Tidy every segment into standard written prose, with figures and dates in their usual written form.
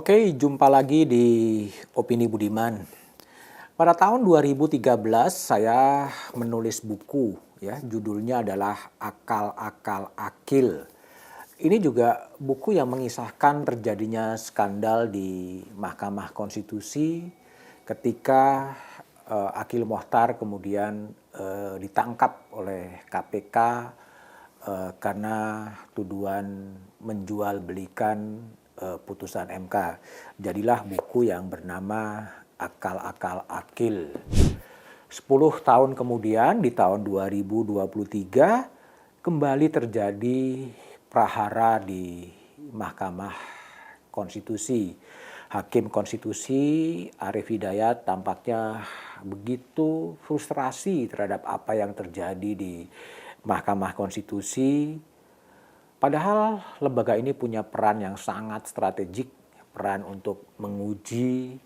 Oke, jumpa lagi di Opini Budiman. Pada tahun 2013 saya menulis buku ya, judulnya adalah Akal-akal Akil. Ini juga buku yang mengisahkan terjadinya skandal di Mahkamah Konstitusi ketika Akil Mochtar kemudian ditangkap oleh KPK karena tuduhan menjual belikan putusan MK. Jadilah buku yang bernama Akal-akal Akil. 10 tahun kemudian di tahun 2023 kembali terjadi prahara di Mahkamah Konstitusi. Hakim Konstitusi Arief Hidayat tampaknya begitu frustrasi terhadap apa yang terjadi di Mahkamah Konstitusi. Padahal lembaga ini punya peran yang sangat strategik, peran untuk menguji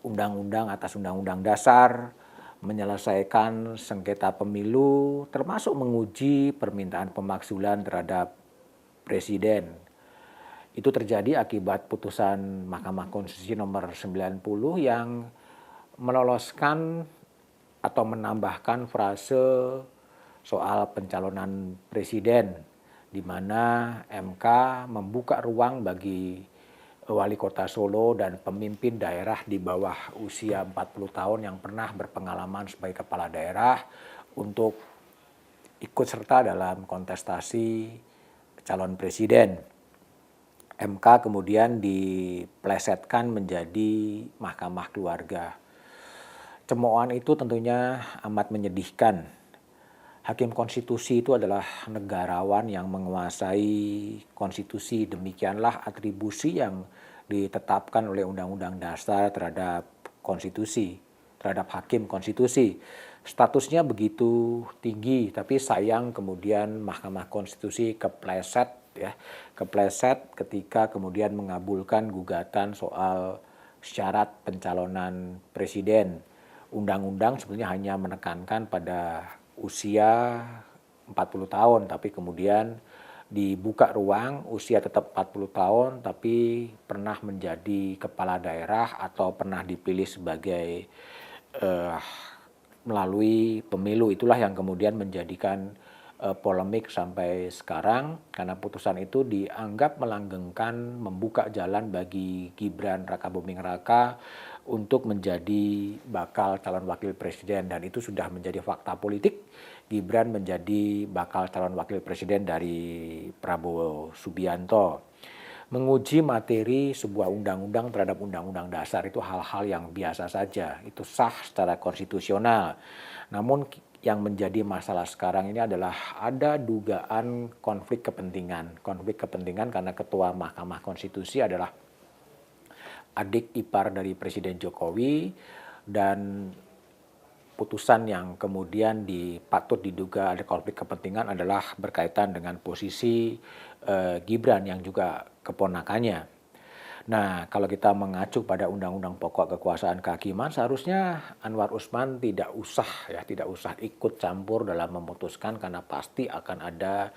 undang-undang atas undang-undang dasar, menyelesaikan sengketa pemilu, termasuk menguji permintaan pemakzulan terhadap presiden. Itu terjadi akibat putusan Mahkamah Konstitusi nomor 90 yang meloloskan atau menambahkan frase soal pencalonan presiden, di mana MK membuka ruang bagi wali kota Solo dan pemimpin daerah di bawah usia 40 tahun yang pernah berpengalaman sebagai kepala daerah untuk ikut serta dalam kontestasi calon presiden. MK kemudian diplesetkan menjadi mahkamah keluarga. Cemoohan itu tentunya amat menyedihkan. Hakim konstitusi itu adalah negarawan yang menguasai konstitusi. Demikianlah atribusi yang ditetapkan oleh Undang-Undang Dasar terhadap konstitusi, terhadap hakim konstitusi. Statusnya begitu tinggi, tapi sayang kemudian Mahkamah Konstitusi kepleset ketika kemudian mengabulkan gugatan soal syarat pencalonan presiden. Undang-undang sebenarnya hanya menekankan pada usia 40 tahun, tapi kemudian dibuka ruang usia tetap 40 tahun, tapi pernah menjadi kepala daerah atau pernah dipilih sebagai melalui pemilu. Itulah yang kemudian menjadikan polemik sampai sekarang, karena putusan itu dianggap melanggengkan, membuka jalan bagi Gibran Rakabuming Raka untuk menjadi bakal calon wakil presiden, dan itu sudah menjadi fakta politik. Gibran menjadi bakal calon wakil presiden dari Prabowo Subianto. Menguji materi sebuah undang-undang terhadap undang-undang dasar itu hal-hal yang biasa saja, itu sah secara konstitusional. Namun yang menjadi masalah sekarang ini adalah ada dugaan konflik kepentingan. Konflik kepentingan karena ketua Mahkamah Konstitusi adalah adik ipar dari Presiden Jokowi, dan putusan yang kemudian patut diduga ada konflik kepentingan adalah berkaitan dengan posisi Gibran yang juga keponakannya. Nah, kalau kita mengacu pada Undang-Undang Pokok Kekuasaan Kehakiman, seharusnya Anwar Usman tidak usah ikut campur dalam memutuskan, karena pasti akan ada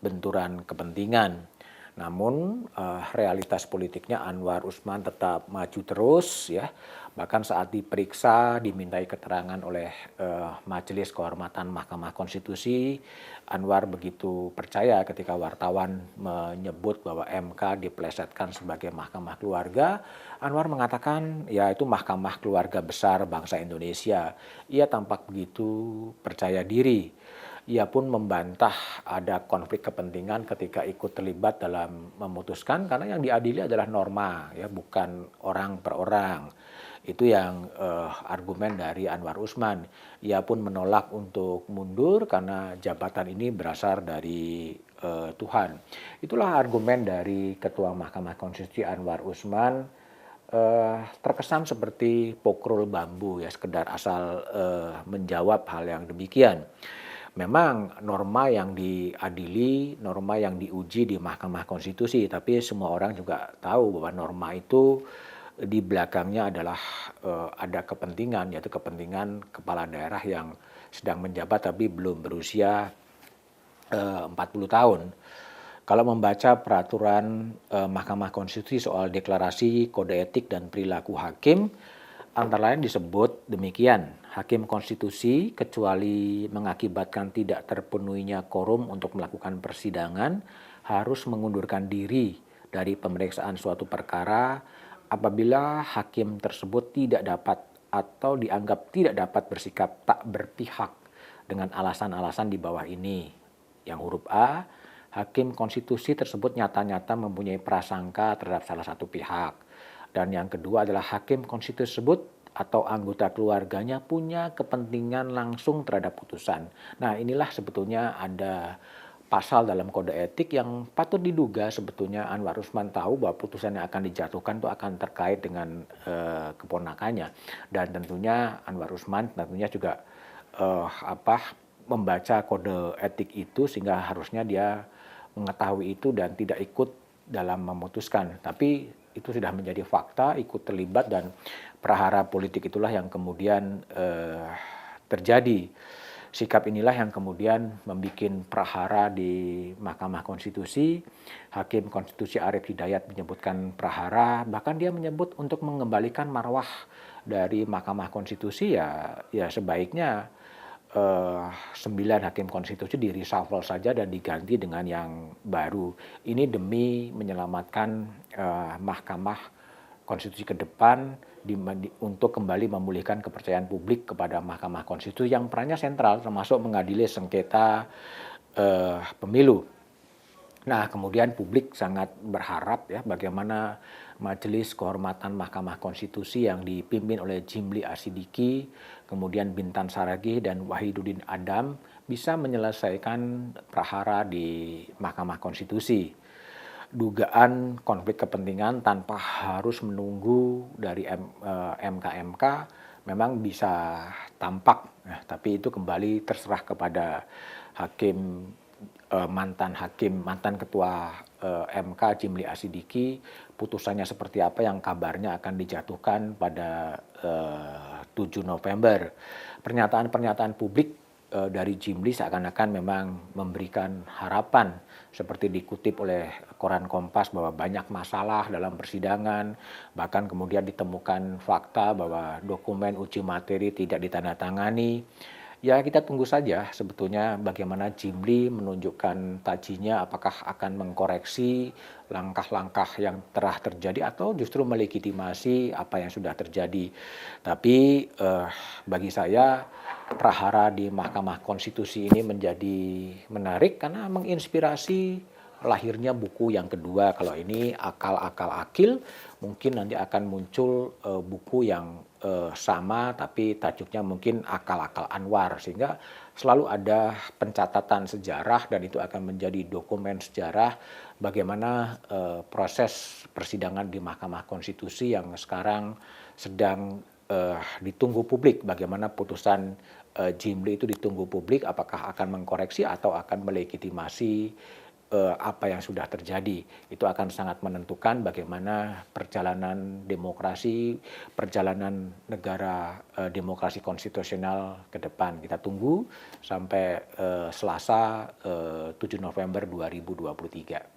benturan kepentingan. Namun realitas politiknya Anwar Usman tetap maju terus ya. Bahkan saat diperiksa, dimintai keterangan oleh Majelis Kehormatan Mahkamah Konstitusi, Anwar begitu percaya ketika wartawan menyebut bahwa MK diplesetkan sebagai mahkamah keluarga. Anwar mengatakan ya itu mahkamah keluarga besar bangsa Indonesia. Ia tampak begitu percaya diri. Ia pun membantah ada konflik kepentingan ketika ikut terlibat dalam memutuskan, karena yang diadili adalah norma ya, bukan orang per orang. Itu yang argumen dari Anwar Usman. Ia pun menolak untuk mundur karena jabatan ini berasal dari Tuhan. Itulah argumen dari Ketua Mahkamah Konstitusi Anwar Usman. Terkesan seperti pokrol bambu ya, sekedar asal menjawab hal yang demikian. Memang norma yang diadili, norma yang diuji di Mahkamah Konstitusi, tapi semua orang juga tahu bahwa norma itu di belakangnya adalah ada kepentingan, yaitu kepentingan kepala daerah yang sedang menjabat tapi belum berusia 40 tahun. Kalau membaca peraturan Mahkamah Konstitusi soal deklarasi kode etik dan perilaku hakim, antara lain disebut demikian, hakim konstitusi kecuali mengakibatkan tidak terpenuhinya quorum untuk melakukan persidangan harus mengundurkan diri dari pemeriksaan suatu perkara apabila hakim tersebut tidak dapat atau dianggap tidak dapat bersikap tak berpihak dengan alasan-alasan di bawah ini. Yang huruf A, hakim konstitusi tersebut nyata-nyata mempunyai prasangka terhadap salah satu pihak. Dan yang kedua adalah hakim konstitusi tersebut atau anggota keluarganya punya kepentingan langsung terhadap putusan. Nah, inilah sebetulnya ada pasal dalam kode etik yang patut diduga sebetulnya Anwar Usman tahu bahwa putusan yang akan dijatuhkan itu akan terkait dengan keponakannya. Dan tentunya Anwar Usman tentunya juga membaca kode etik itu sehingga harusnya dia mengetahui itu dan tidak ikut dalam memutuskan. Tapi itu sudah menjadi fakta, ikut terlibat dan prahara politik itulah yang kemudian terjadi. Sikap inilah yang kemudian membuat prahara di Mahkamah Konstitusi. Hakim Konstitusi Arief Hidayat menyebutkan prahara, bahkan dia menyebut untuk mengembalikan marwah dari Mahkamah Konstitusi ya sebaiknya 9 hakim konstitusi di reshuffle saja dan diganti dengan yang baru. Ini demi menyelamatkan Mahkamah Konstitusi ke depan untuk kembali memulihkan kepercayaan publik kepada Mahkamah Konstitusi yang perannya sentral termasuk mengadili sengketa pemilu. Nah, kemudian publik sangat berharap ya bagaimana Majelis Kehormatan Mahkamah Konstitusi yang dipimpin oleh Jimli Asidiki, kemudian Bintan Saragih dan Wahiduddin Adam bisa menyelesaikan prahara di Mahkamah Konstitusi. Dugaan konflik kepentingan tanpa harus menunggu dari MK-MK memang bisa tampak, ya, tapi itu kembali terserah kepada hakim mantan ketua MK Jimli Asidiki, putusannya seperti apa yang kabarnya akan dijatuhkan pada 7 November. Pernyataan-pernyataan publik dari Jimli seakan-akan memang memberikan harapan seperti dikutip oleh koran Kompas bahwa banyak masalah dalam persidangan, bahkan kemudian ditemukan fakta bahwa dokumen uji materi tidak ditandatangani. Ya, kita tunggu saja sebetulnya bagaimana Jimli menunjukkan tajinya, apakah akan mengkoreksi langkah-langkah yang telah terjadi atau justru melegitimasi apa yang sudah terjadi. Tapi bagi saya prahara di Mahkamah Konstitusi ini menjadi menarik karena menginspirasi lahirnya buku yang kedua. Kalau ini Akal-Akal Akil, mungkin nanti akan muncul buku yang sama tapi tajuknya mungkin Akal-Akal Anwar, sehingga selalu ada pencatatan sejarah dan itu akan menjadi dokumen sejarah bagaimana proses persidangan di Mahkamah Konstitusi yang sekarang sedang ditunggu publik, bagaimana putusan Jimli itu ditunggu publik, apakah akan mengkoreksi atau akan melegitimasi apa yang sudah terjadi. Itu akan sangat menentukan bagaimana perjalanan demokrasi, perjalanan negara demokrasi konstitusional ke depan. Kita tunggu sampai Selasa 7 November 2023.